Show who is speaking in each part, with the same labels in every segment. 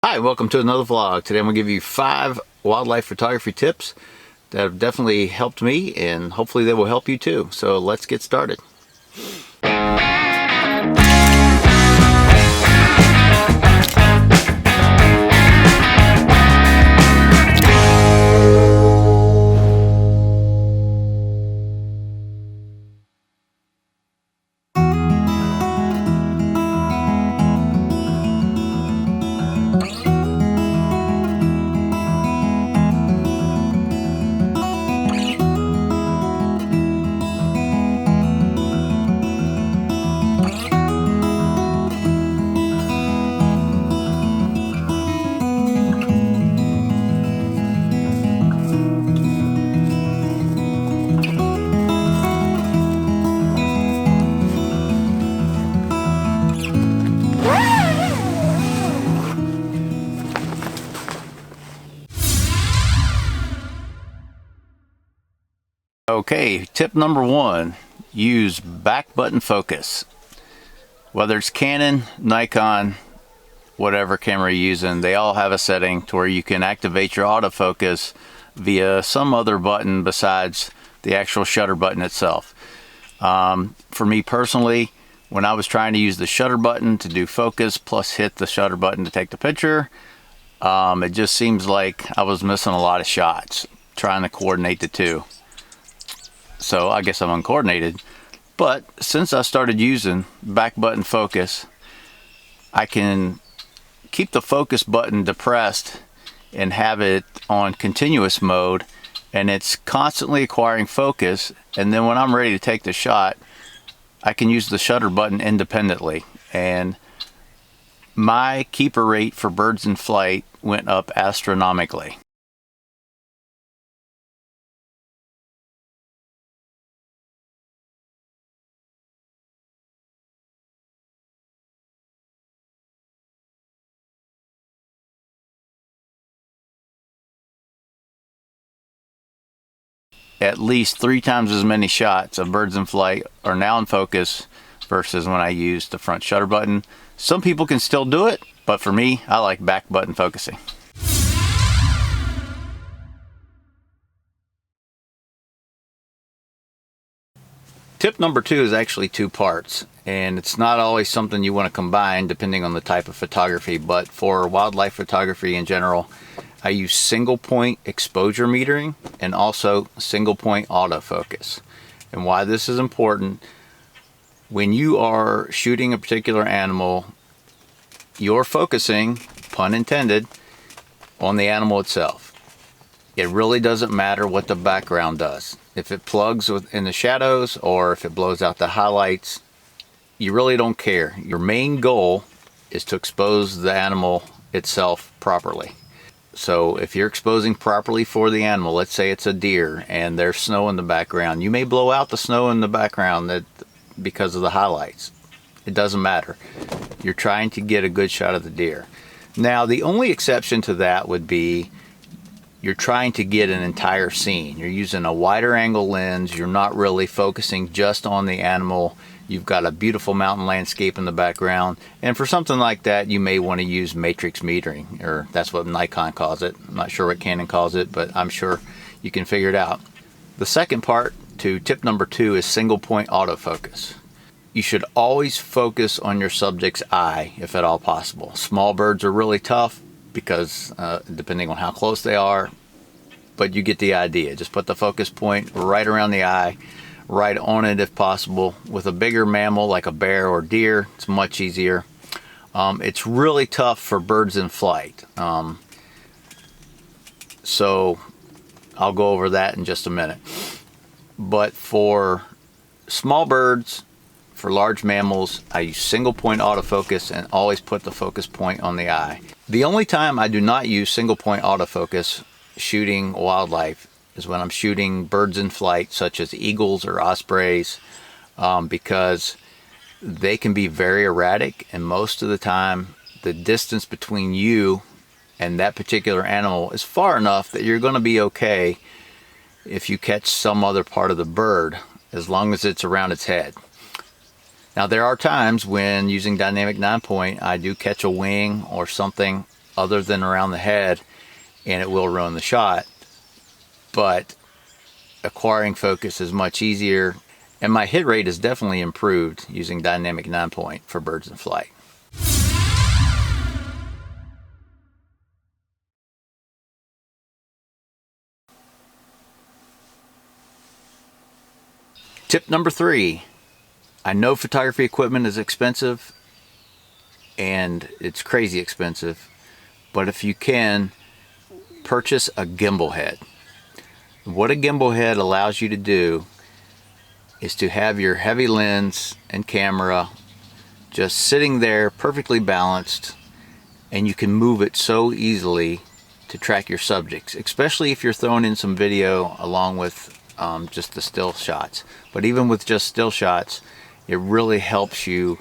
Speaker 1: Hi, welcome to another vlog. Today I'm going to give you 5 wildlife photography tips that have definitely helped me, and hopefully they will help you too. So let's get started. Okay, tip number 1, use back button focus. Whether it's Canon, Nikon, whatever camera you're using, they all have a setting to where you can activate your autofocus via some other button besides the actual shutter button itself. For me personally, when I was trying to use the shutter button to do focus plus hit the shutter button to take the picture, it just seems like I was missing a lot of shots trying to coordinate the two. So I guess I'm uncoordinated. But since I started using back button focus, I can keep the focus button depressed and have it on continuous mode, and it's constantly acquiring focus, and then when I'm ready to take the shot, I can use the shutter button independently, and my keeper rate for birds in flight went up astronomically. At least 3 times as many shots of birds in flight are now in focus versus when I used the front shutter button. Some people can still do it, but for me, I like back button focusing. Tip number 2 is actually 2 parts, and it's not always something you want to combine depending on the type of photography, but for wildlife photography in general, I use single point exposure metering and also single point autofocus. And why this is important: when you are shooting a particular animal, you're focusing, pun intended, on the animal itself. It really doesn't matter what the background does. If it plugs in the shadows or if it blows out the highlights, you really don't care. Your main goal is to expose the animal itself properly. So if you're exposing properly for the animal, let's say it's a deer and there's snow in the background, you may blow out the snow in the background because of the highlights. It doesn't matter. You're trying to get a good shot of the deer. Now, the only exception to that would be you're trying to get an entire scene. You're using a wider angle lens. You're not really focusing just on the animal. You've got a beautiful mountain landscape in the background. And for something like that, you may want to use matrix metering, or that's what Nikon calls it. I'm not sure what Canon calls it, but I'm sure you can figure it out. The second part to tip number 2 is single point autofocus. You should always focus on your subject's eye if at all possible. Small birds are really tough because depending on how close they are, but you get the idea. Just put the focus point right around the eye, right on it if possible. With a bigger mammal like a bear or deer, it's much easier. It's really tough for birds in flight. So I'll go over that in just a minute. But for small birds, for large mammals, I use single point autofocus and always put the focus point on the eye. The only time I do not use single point autofocus shooting wildlife is when I'm shooting birds in flight, such as eagles or ospreys, because they can be very erratic, and most of the time the distance between you and that particular animal is far enough that you're going to be okay if you catch some other part of the bird, as long as it's around its head. Now, there are times when using dynamic 9-point, I do catch a wing or something other than around the head, and it will ruin the shot. But acquiring focus is much easier, and my hit rate is definitely improved using dynamic 9-point for birds in flight. Tip number 3. I know photography equipment is expensive, and it's crazy expensive, but if you can, purchase a gimbal head. What a gimbal head allows you to do is to have your heavy lens and camera just sitting there perfectly balanced, and you can move it so easily to track your subjects, especially if you're throwing in some video along with just the still shots. But even with just still shots, it really helps you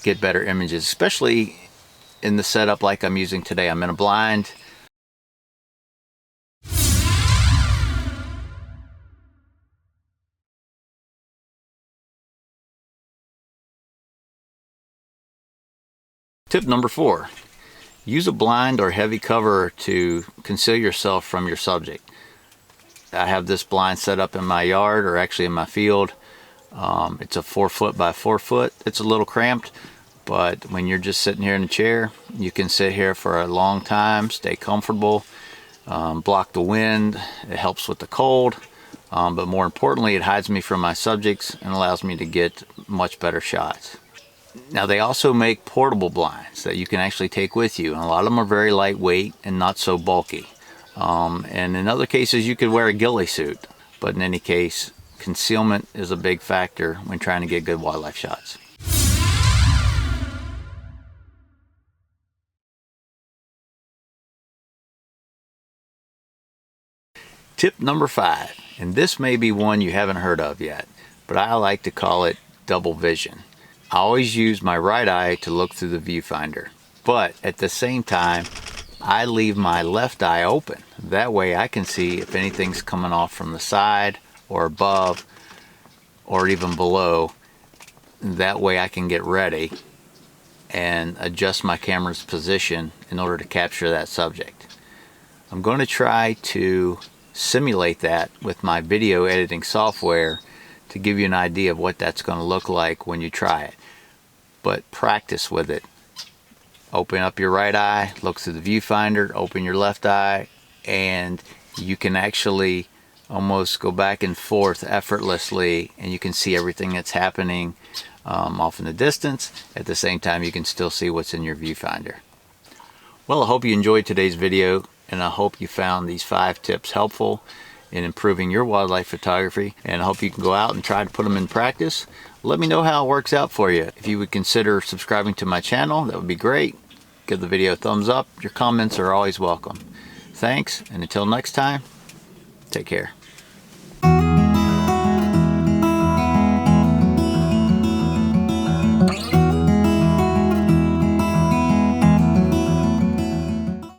Speaker 1: get better images, especially in the setup like I'm using today. I'm in a blind. Tip number 4. Use a blind or heavy cover to conceal yourself from your subject. I have this blind set up in my yard, or actually in my field. It's a 4 foot by 4 foot. It's a little cramped, but when you're just sitting here in a chair, you can sit here for a long time, stay comfortable, block the wind. It helps with the cold, but more importantly, it hides me from my subjects and allows me to get much better shots. Now, they also make portable blinds that you can actually take with you, and a lot of them are very lightweight and not so bulky. And in other cases, you could wear a ghillie suit, but in any case, concealment is a big factor when trying to get good wildlife shots. Tip number 5, and this may be one you haven't heard of yet, but I like to call it double vision. I always use my right eye to look through the viewfinder, but at the same time, I leave my left eye open. That way I can see if anything's coming off from the side or above or even below. That way I can get ready and adjust my camera's position in order to capture that subject. I'm going to try to simulate that with my video editing software to give you an idea of what that's going to look like when you try it. But practice with it. Open up your right eye, look through the viewfinder, open your left eye, and you can actually almost go back and forth effortlessly, and you can see everything that's happening off in the distance. At the same time, you can still see what's in your viewfinder. Well, I hope you enjoyed today's video, and I hope you found these 5 tips helpful in improving your wildlife photography, and I hope you can go out and try to put them in practice. Let me know how it works out for you. If you would consider subscribing to my channel, that would be great. Give the video a thumbs up. Your comments are always welcome. Thanks, and until next time, take care.